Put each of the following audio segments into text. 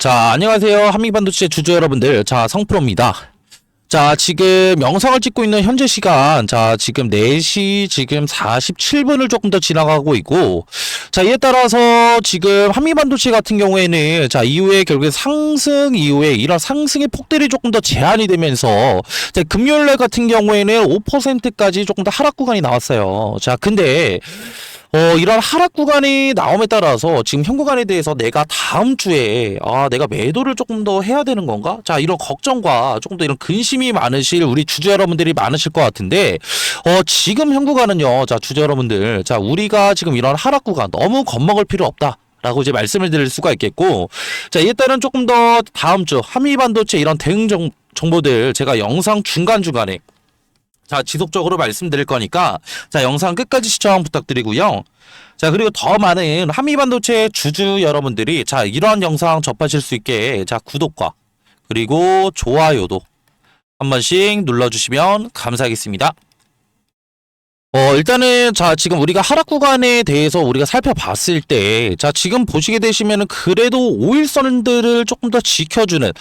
자, 안녕하세요. 한미반도체 주주 여러분들. 자, 성프로입니다. 자, 지금 영상을 찍고 있는 현재 시간, 자, 지금 4시 지금 47분을 조금 더 지나가고 있고, 자, 이에 따라서 지금 한미반도체 같은 경우에는, 자, 이후에 결국에 상승 이후에 이런 상승의 폭들이 조금 더 제한이 되면서, 자, 금요일날 같은 경우에는 5%까지 조금 더 하락 구간이 나왔어요. 자, 근데, 이런 하락 구간이 나옴에 따라서 지금 현 구간에 대해서 내가 다음 주에 내가 매도를 조금 더 해야 되는 건가? 자, 이런 걱정과 조금 더 이런 근심이 많으실 우리 주주 여러분들이 많으실 것 같은데 지금 현 구간은요. 자, 주주 여러분들. 자, 우리가 지금 이런 하락 구간 너무 겁먹을 필요 없다. 라고 이제 말씀을 드릴 수가 있겠고, 자, 이에 따른 조금 더 다음 주 한미반도체 이런 대응 정보들 제가 영상 중간중간에 자, 지속적으로 말씀드릴 거니까, 자, 영상 끝까지 시청 부탁드리고요. 자, 그리고 더 많은 한미반도체 주주 여러분들이, 자, 이러한 영상 접하실 수 있게, 자, 구독과, 그리고 좋아요도 한 번씩 눌러주시면 감사하겠습니다. 일단은, 자, 지금 우리가 하락 구간에 대해서 우리가 살펴봤을 때, 자, 지금 보시게 되시면은 그래도 5일선들을 조금 더 지켜주는,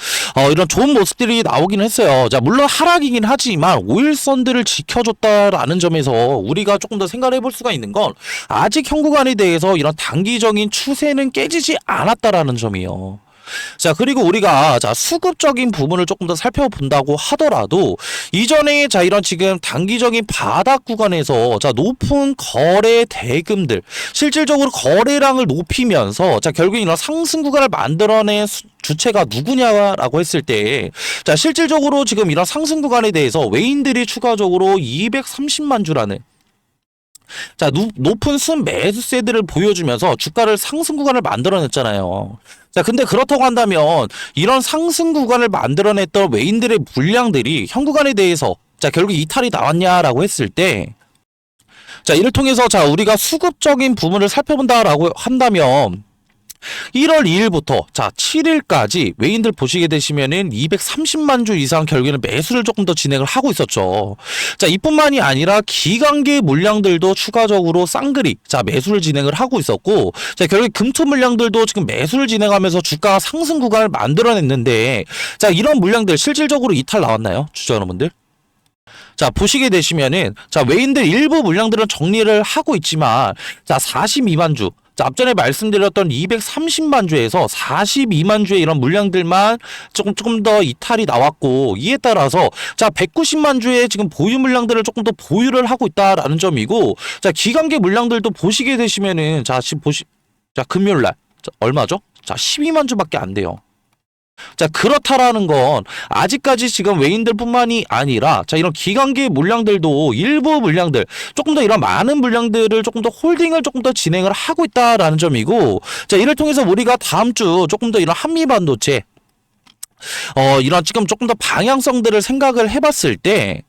이런 좋은 모습들이 나오긴 했어요. 자, 물론 하락이긴 하지만 5일선들을 지켜줬다라는 점에서 우리가 조금 더 생각을 해볼 수가 있는 건, 아직 현 구간에 대해서 이런 단기적인 추세는 깨지지 않았다라는 점이에요. 자, 그리고 우리가 자, 수급적인 부분을 조금 더 살펴본다고 하더라도 이전에 자, 이런 지금 단기적인 바닥 구간에서 자, 높은 거래 대금들 실질적으로 거래량을 높이면서 자, 결국 이런 상승 구간을 만들어낸 주체가 누구냐라고 했을 때 자, 실질적으로 지금 이런 상승 구간에 대해서 외인들이 추가적으로 230만 주라는 자, 높은 순매수세들을 보여주면서 주가를 상승 구간을 만들어냈잖아요. 자, 근데 그렇다고 한다면 이런 상승 구간을 만들어냈던 외인들의 물량들이 현 구간에 대해서 자, 결국 이탈이 나왔냐라고 했을 때 자, 이를 통해서 자, 우리가 수급적인 부분을 살펴본다라고 한다면 1월 2일부터 자 7일까지 외인들 보시게 되시면은 230만 주 이상 결국에는 매수를 조금 더 진행을 하고 있었죠. 자, 이뿐만이 아니라 기관계 물량들도 추가적으로 쌍그리 자 매수를 진행을 하고 있었고, 자, 결국 금투 물량들도 지금 매수를 진행하면서 주가 상승 구간을 만들어냈는데, 자, 이런 물량들 실질적으로 이탈 나왔나요, 주주 여러분들? 자, 보시게 되시면은 자, 외인들 일부 물량들은 정리를 하고 있지만 자, 42만 주 자, 앞전에 말씀드렸던 230만 주에서 42만 주의 이런 물량들만 조금 더 이탈이 나왔고, 이에 따라서 자, 190만 주의 지금 보유 물량들을 조금 더 보유를 하고 있다라는 점이고, 자, 기관계 물량들도 보시게 되시면은 자, 지금 자, 금요일 날 얼마죠? 자, 12만 주밖에 안 돼요. 자, 그렇다라는 건 아직까지 지금 외인들뿐만이 아니라 자, 이런 기관계 물량들도 일부 물량들 조금 더 이런 많은 물량들을 조금 더 홀딩을 조금 더 진행을 하고 있다라는 점이고, 자, 이를 통해서 우리가 다음 주 조금 더 이런 한미반도체 이런 지금 조금 더 방향성들을 생각을 해봤을 때,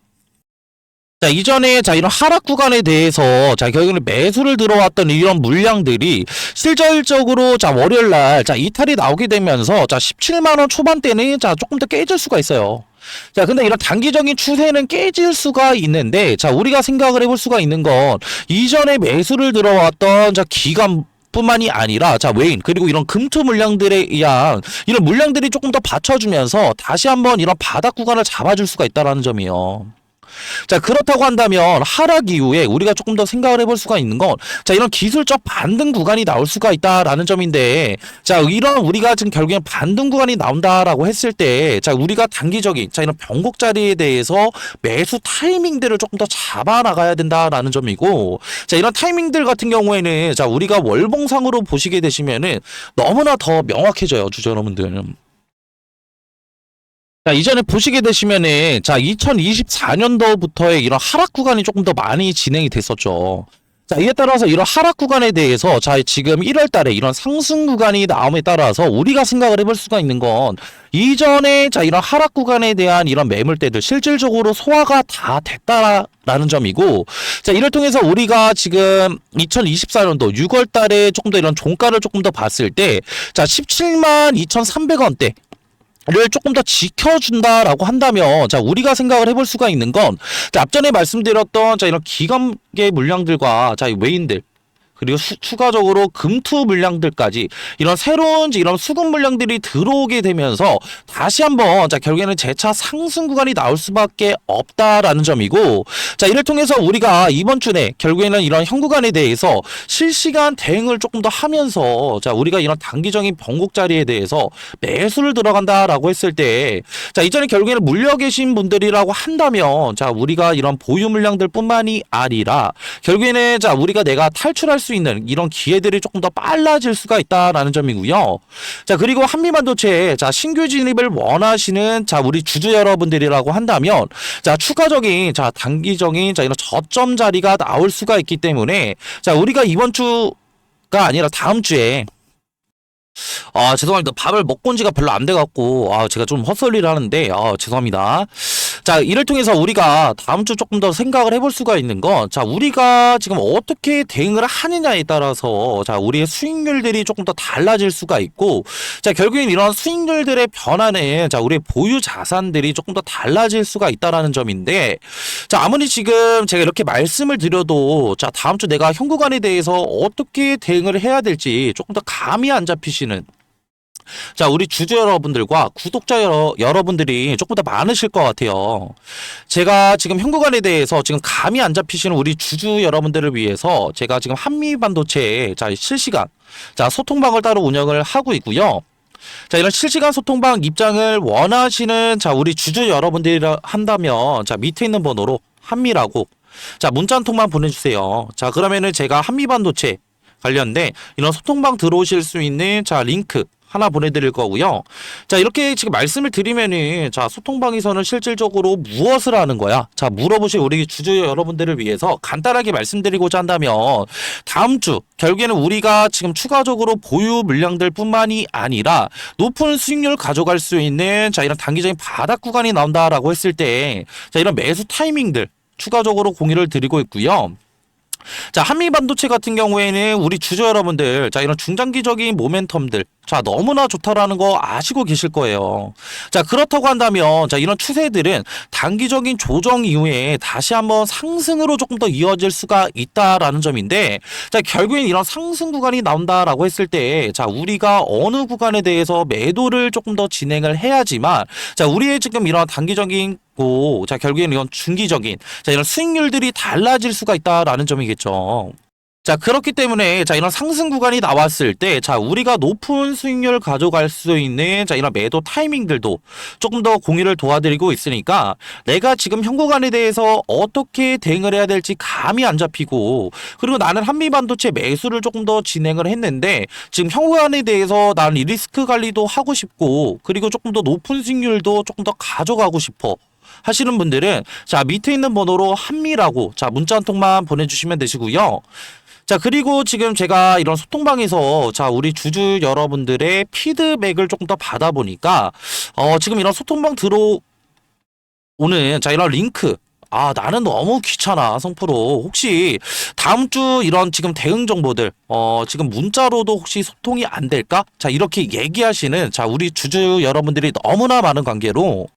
자, 이전에 자, 이런 하락 구간에 대해서 자, 결국에는 매수를 들어왔던 이런 물량들이 실질적으로 자, 월요일 날 자, 이탈이 나오게 되면서 자, 17만 원 초반대는 자, 조금 더 깨질 수가 있어요. 자, 근데 이런 단기적인 추세는 깨질 수가 있는데, 자, 우리가 생각을 해볼 수가 있는 건 이전에 매수를 들어왔던 자, 기관 뿐만이 아니라 자, 외인 그리고 이런 금투 물량들에 의한 이런 물량들이 조금 더 받쳐주면서 다시 한번 이런 바닥 구간을 잡아줄 수가 있다라는 점이에요. 자, 그렇다고 한다면 하락 이후에 우리가 조금 더 생각을 해볼 수가 있는 건 자, 이런 기술적 반등 구간이 나올 수가 있다라는 점인데, 자, 이런 우리가 지금 결국엔 반등 구간이 나온다라고 했을 때 자, 우리가 단기적인 자, 이런 변곡 자리에 대해서 매수 타이밍들을 조금 더 잡아 나가야 된다라는 점이고, 자, 이런 타이밍들 같은 경우에는 자, 우리가 월봉상으로 보시게 되시면은 너무나 더 명확해져요, 주주 여러분들. 자, 이전에 보시게 되시면은 자, 2024년도부터의 이런 하락 구간이 조금 더 많이 진행이 됐었죠. 자, 이에 따라서 이런 하락 구간에 대해서 자, 지금 1월 달에 이런 상승 구간이 나옴에 따라서 우리가 생각을 해볼 수가 있는 건 이전에 자, 이런 하락 구간에 대한 이런 매물대들 실질적으로 소화가 다 됐다라는 점이고, 자, 이를 통해서 우리가 지금 2024년도 6월 달에 조금 더 이런 종가를 조금 더 봤을 때 자, 17만 2,300원대 를 조금 더 지켜준다라고 한다면 자, 우리가 생각을 해볼 수가 있는 건 자, 앞전에 말씀드렸던 자, 이런 기관계 물량들과 자, 외인들 그리고 추가적으로 금투 물량들까지 이런 새로운 이런 수급 물량들이 들어오게 되면서 다시 한번 자 결국에는 재차 상승 구간이 나올 수밖에 없다라는 점이고, 자 이를 통해서 우리가 이번 주 내 결국에는 이런 현 구간에 대해서 실시간 대응을 조금 더 하면서 자 우리가 이런 단기적인 변곡 자리에 대해서 매수를 들어간다라고 했을 때, 자 이전에 결국에는 물려 계신 분들이라고 한다면 자 우리가 이런 보유 물량들뿐만이 아니라 결국에는 자 우리가 내가 탈출할 수 있는 이런 기회들이 조금 더 빨라질 수가 있다라는 점이고요. 자 그리고 한미반도체 자 신규 진입을 원하시는 자 우리 주주 여러분들이라고 한다면 자 추가적인 자 단기적인 자 이런 저점 자리가 나올 수가 있기 때문에 자 우리가 이번 주가 아니라 다음 주에 죄송합니다. 밥을 먹고 온 지가 별로 안 돼갖고, 제가 좀 헛소리를 하는데, 죄송합니다. 자, 이를 통해서 우리가 다음 주 조금 더 생각을 해볼 수가 있는 건, 자, 우리가 지금 어떻게 대응을 하느냐에 따라서, 자, 우리의 수익률들이 조금 더 달라질 수가 있고, 자, 결국엔 이런 수익률들의 변화는, 자, 우리의 보유 자산들이 조금 더 달라질 수가 있다라는 점인데, 자, 아무리 지금 제가 이렇게 말씀을 드려도, 자, 다음 주 내가 현 구간에 대해서 어떻게 대응을 해야 될지 조금 더 감이 안 잡히시는 자 우리 주주 여러분들과 구독자 여러분들이 조금 더 많으실 것 같아요. 제가 지금 현 구간에 대해서 지금 감이 안 잡히시는 우리 주주 여러분들을 위해서 제가 지금 한미반도체에 자 실시간 자 소통방을 따로 운영을 하고 있고요. 자 이런 실시간 소통방 입장을 원하시는 자 우리 주주 여러분들이라 한다면 자 밑에 있는 번호로 한미라고 자 문자 한 통만 보내주세요. 자 그러면은 제가 한미반도체 관련된 이런 소통방 들어오실 수 있는 자 링크 하나 보내드릴 거고요. 자 이렇게 지금 말씀을 드리면은 자 소통방에서는 실질적으로 무엇을 하는 거야? 자 물어보실 우리 주주 여러분들을 위해서 간단하게 말씀드리고자 한다면 다음 주 결국에는 우리가 지금 추가적으로 보유 물량들 뿐만이 아니라 높은 수익률 가져갈 수 있는 자 이런 단기적인 바닥 구간이 나온다라고 했을 때 자 이런 매수 타이밍들 추가적으로 공유를 드리고 있고요. 자 한미반도체 같은 경우에는 우리 주주 여러분들 자 이런 중장기적인 모멘텀들 자 너무나 좋다라는 거 아시고 계실 거예요. 자 그렇다고 한다면 자 이런 추세들은 단기적인 조정 이후에 다시 한번 상승으로 조금 더 이어질 수가 있다라는 점인데, 자 결국엔 이런 상승 구간이 나온다라고 했을 때 자 우리가 어느 구간에 대해서 매도를 조금 더 진행을 해야지만 자 우리의 지금 이런 단기적인 자 결국에는 이런 중기적인 자 이런 수익률들이 달라질 수가 있다라는 점이겠죠. 자 그렇기 때문에 자 이런 상승 구간이 나왔을 때 자 우리가 높은 수익률 가져갈 수 있는 자 이런 매도 타이밍들도 조금 더 공유를 도와드리고 있으니까 내가 지금 현 구간에 대해서 어떻게 대응을 해야 될지 감이 안 잡히고, 그리고 나는 한미반도체 매수를 조금 더 진행을 했는데 지금 현 구간에 대해서 나는 이 리스크 관리도 하고 싶고 그리고 조금 더 높은 수익률도 조금 더 가져가고 싶어 하시는 분들은 자 밑에 있는 번호로 한미라고 자 문자 한 통만 보내주시면 되시고요. 자 그리고 지금 제가 이런 소통방에서 자 우리 주주 여러분들의 피드백을 조금 더 받아보니까 지금 이런 소통방 들어오는 자 이런 링크 나는 너무 귀찮아 성프로 혹시 다음 주 이런 지금 대응 정보들 지금 문자로도 혹시 소통이 안 될까? 자 이렇게 얘기하시는 자 우리 주주 여러분들이 너무나 많은 관계로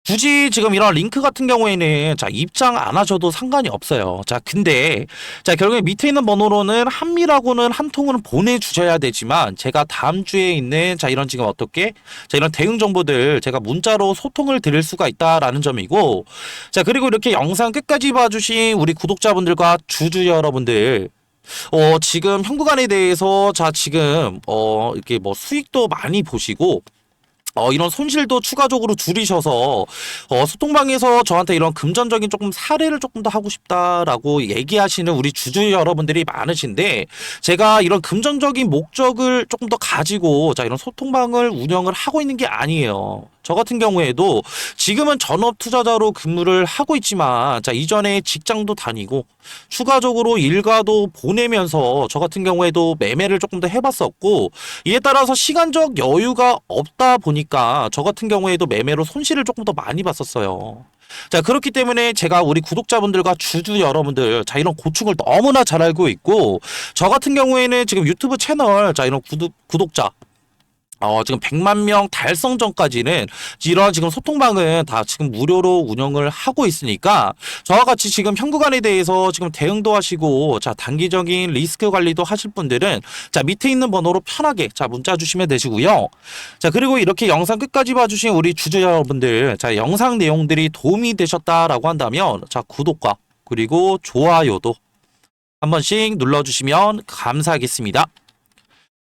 굳이 지금 이런 링크 같은 경우에는 자 입장 안 하셔도 상관이 없어요. 자 근데 자 결국에 밑에 있는 번호로는 한미라고는 한 통은 보내주셔야 되지만 제가 다음 주에 있는 자 이런 지금 어떻게 자 이런 대응 정보들 제가 문자로 소통을 드릴 수가 있다라는 점이고, 자 그리고 이렇게 영상 끝까지 봐주신 우리 구독자분들과 주주 여러분들 지금 현 구간에 대해서 자 지금 이렇게 뭐 수익도 많이 보시고 이런 손실도 추가적으로 줄이셔서 소통방에서 저한테 이런 금전적인 조금 사례를 조금 더 하고 싶다라고 얘기하시는 우리 주주 여러분들이 많으신데, 제가 이런 금전적인 목적을 조금 더 가지고 자 이런 소통방을 운영을 하고 있는 게 아니에요. 저 같은 경우에도 지금은 전업 투자자로 근무를 하고 있지만 자 이전에 직장도 다니고 추가적으로 일가도 보내면서 저 같은 경우에도 매매를 조금 더 해봤었고, 이에 따라서 시간적 여유가 없다 보니까 저 같은 경우에도 매매로 손실을 조금 더 많이 봤었어요. 자 그렇기 때문에 제가 우리 구독자분들과 주주 여러분들 자 이런 고충을 너무나 잘 알고 있고, 저 같은 경우에는 지금 유튜브 채널 자 이런 구독자 지금 100만 명 달성 전까지는 이런 지금 소통방은 다 지금 무료로 운영을 하고 있으니까 저와 같이 지금 현 구간에 대해서 지금 대응도 하시고 자 단기적인 리스크 관리도 하실 분들은 자 밑에 있는 번호로 편하게 자 문자 주시면 되시고요. 자 그리고 이렇게 영상 끝까지 봐주신 우리 주주 여러분들 자 영상 내용들이 도움이 되셨다라고 한다면 자 구독과 그리고 좋아요도 한 번씩 눌러주시면 감사하겠습니다.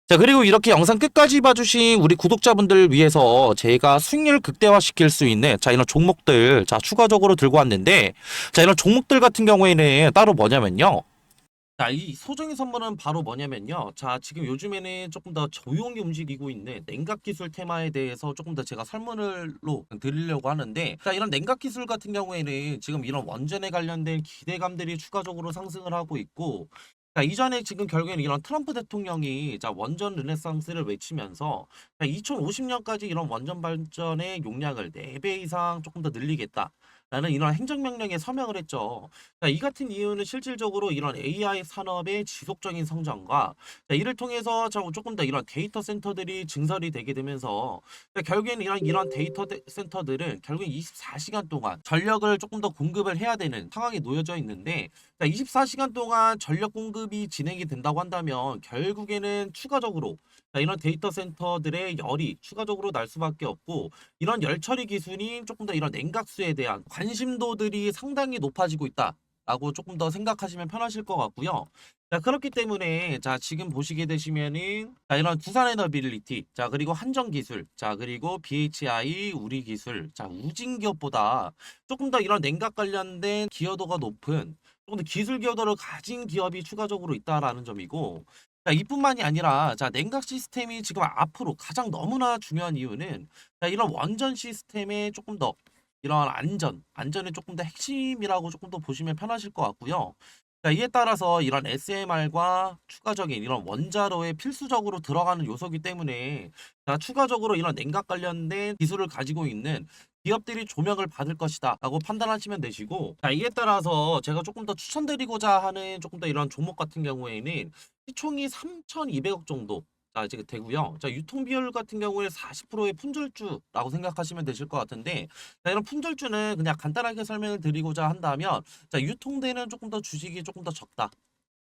자, 그리고 이렇게 영상 끝까지 봐주신 우리 구독자분들 위해서 제가 수익률 극대화시킬 수 있는 자, 이런 종목들 자, 추가적으로 들고 왔는데 자, 이런 종목들 같은 경우에는 따로 뭐냐면요. 자, 이 소정의 선물은 바로 뭐냐면요. 자, 지금 요즘에는 조금 더 조용히 움직이고 있는 냉각 기술 테마에 대해서 조금 더 제가 설문을로 드리려고 하는데 자, 이런 냉각 기술 같은 경우에는 지금 이런 원전에 관련된 기대감들이 추가적으로 상승을 하고 있고 자, 이전에 지금 결국에는 이런 트럼프 대통령이 자, 원전 르네상스를 외치면서 2050년까지 이런 원전 발전의 용량을 4배 이상 조금 더 늘리겠다. 라는 이런 행정명령에 서명을 했죠. 자, 이 같은 이유는 실질적으로 이런 AI 산업의 지속적인 성장과 자, 이를 통해서 조금 더 이런 데이터 센터들이 증설이 되게 되면서 자, 결국에는 이런 데이터 센터들은 결국엔 24시간 동안 전력을 조금 더 공급을 해야 되는 상황에 놓여져 있는데 자, 24시간 동안 전력 공급이 진행이 된다고 한다면 결국에는 추가적으로 자, 이런 데이터 센터들의 열이 추가적으로 날 수밖에 없고 이런 열 처리 기술이 조금 더 이런 냉각수에 대한 관심도들이 상당히 높아지고 있다. 라고 조금 더 생각하시면 편하실 것 같고요. 자, 그렇기 때문에 자, 지금 보시게 되시면은 자, 이런 두산 에너빌리티, 자, 그리고 한전기술, 자, 그리고 BHI 우리기술, 자, 우진기업보다 조금 더 이런 냉각 관련된 기여도가 높은 조금 더 기술 기여도를 가진 기업이 추가적으로 있다라는 점이고 자, 이뿐만이 아니라 자, 냉각 시스템이 지금 앞으로 가장 너무나 중요한 이유는 자, 이런 원전 시스템의 조금 더 이런 안전의 조금 더 핵심이라고 조금 더 보시면 편하실 것 같고요. 자, 이에 따라서 이런 SMR과 추가적인 이런 원자로에 필수적으로 들어가는 요소이기 때문에 자, 추가적으로 이런 냉각 관련된 기술을 가지고 있는 기업들이 조명을 받을 것이다 라고 판단하시면 되시고 자, 이에 따라서 제가 조금 더 추천드리고자 하는 조금 더 이런 종목 같은 경우에는 시총이 3,200억 정도 자, 이제 되고요. 자, 유통 비율 같은 경우에 40%의 품절주라고 생각하시면 되실 것 같은데 자, 이런 품절주는 그냥 간단하게 설명을 드리고자 한다면 자, 유통되는 조금 더 주식이 조금 더 적다.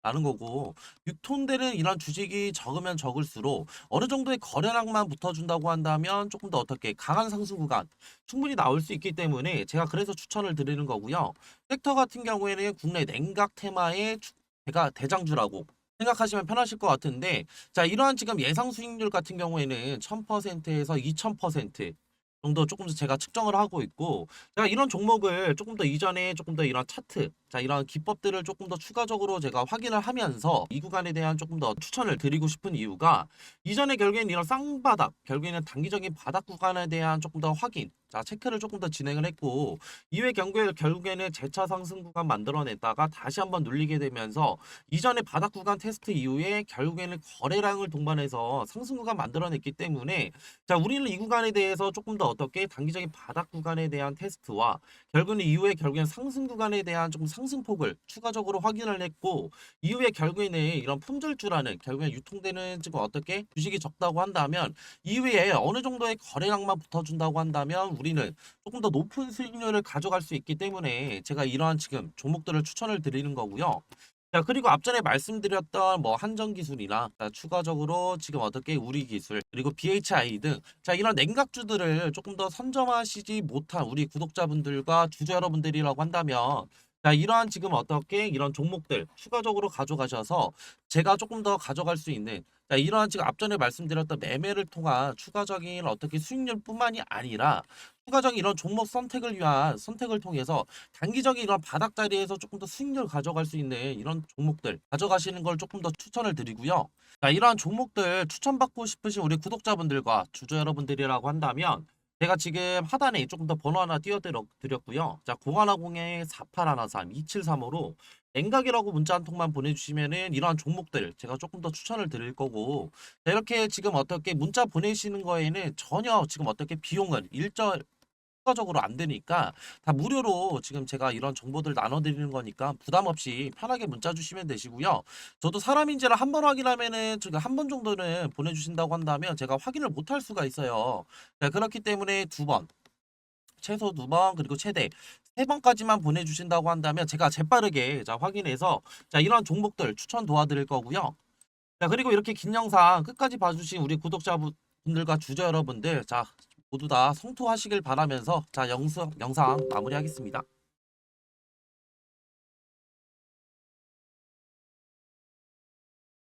라는 거고 유통되는 이런 주식이 적으면 적을수록 어느 정도의 거래량만 붙어준다고 한다면 조금 더 어떻게 강한 상승 구간 충분히 나올 수 있기 때문에 제가 그래서 추천을 드리는 거고요. 섹터 같은 경우에는 국내 냉각 테마의 제가 대장주라고 생각하시면 편하실 것 같은데 자, 이러한 지금 예상 수익률 같은 경우에는 1000%에서 2000% 정도 조금 더 제가 측정을 하고 있고 제가 이런 종목을 조금 더 이전에 조금 더 이런 차트 자, 이런 기법들을 조금 더 추가적으로 제가 확인을 하면서 이 구간에 대한 조금 더 추천을 드리고 싶은 이유가 이전에 결국에는 이런 쌍바닥 결국에는 단기적인 바닥 구간에 대한 조금 더 확인 자, 체크를 조금 더 진행을 했고 이후에 결국에는 재차 상승 구간 만들어냈다가 다시 한번 눌리게 되면서 이전에 바닥 구간 테스트 이후에 결국에는 거래량을 동반해서 상승 구간 만들어냈기 때문에 자, 우리는 이 구간에 대해서 조금 더 어떻게 단기적인 바닥 구간에 대한 테스트와 결국에는 이후에 결국에는 상승 구간에 대한 조금 상승폭을 추가적으로 확인을 했고 이후에 결국에는 이런 품절주라는 결국에 유통되는 지금 어떻게 주식이 적다고 한다면 이후에 어느 정도의 거래량만 붙어준다고 한다면 우리는 조금 더 높은 수익률을 가져갈 수 있기 때문에 제가 이러한 지금 종목들을 추천을 드리는 거고요. 자, 그리고 앞전에 말씀드렸던 뭐 한전기술이나 추가적으로 지금 어떻게 우리기술 그리고 BHI 등 자, 이런 냉각주들을 조금 더 선점하시지 못한 우리 구독자분들과 주주 여러분들이라고 한다면 자, 이러한 지금 어떻게 이런 종목들 추가적으로 가져가셔서 제가 조금 더 가져갈 수 있는 자, 이러한 지금 앞전에 말씀드렸던 매매를 통한 추가적인 어떻게 수익률뿐만이 아니라 추가적인 이런 종목 선택을 위한 선택을 통해서 단기적인 이런 바닥 자리에서 조금 더 수익률 가져갈 수 있는 이런 종목들 가져가시는 걸 조금 더 추천을 드리고요. 자, 이러한 종목들 추천받고 싶으신 우리 구독자분들과 주주 여러분들이라고 한다면 제가 지금 하단에 조금 더 번호 하나 띄워드렸고요. 자, 0110-4813-2735로 냉각이라고 문자 한 통만 보내주시면은 이러한 종목들 제가 조금 더 추천을 드릴 거고 자, 이렇게 지금 어떻게 문자 보내시는 거에는 전혀 지금 어떻게 비용은 일절 추가적으로 안 되니까 다 무료로 지금 제가 이런 정보들 나눠드리는 거니까 부담 없이 편하게 문자 주시면 되시고요. 저도 사람인지를 한 번 확인하면은 지금 한 번 정도는 보내주신다고 한다면 제가 확인을 못 할 수가 있어요. 자, 그렇기 때문에 두 번, 최소 두 번, 그리고 최대 세 번까지만 보내주신다고 한다면 제가 재빠르게 자 확인해서 자 이런 종목들 추천 도와드릴 거고요. 자, 그리고 이렇게 긴 영상 끝까지 봐주신 우리 구독자분들과 주주 여러분들, 자, 모두 다 성투하시길 바라면서, 자, 영상 마무리하겠습니다.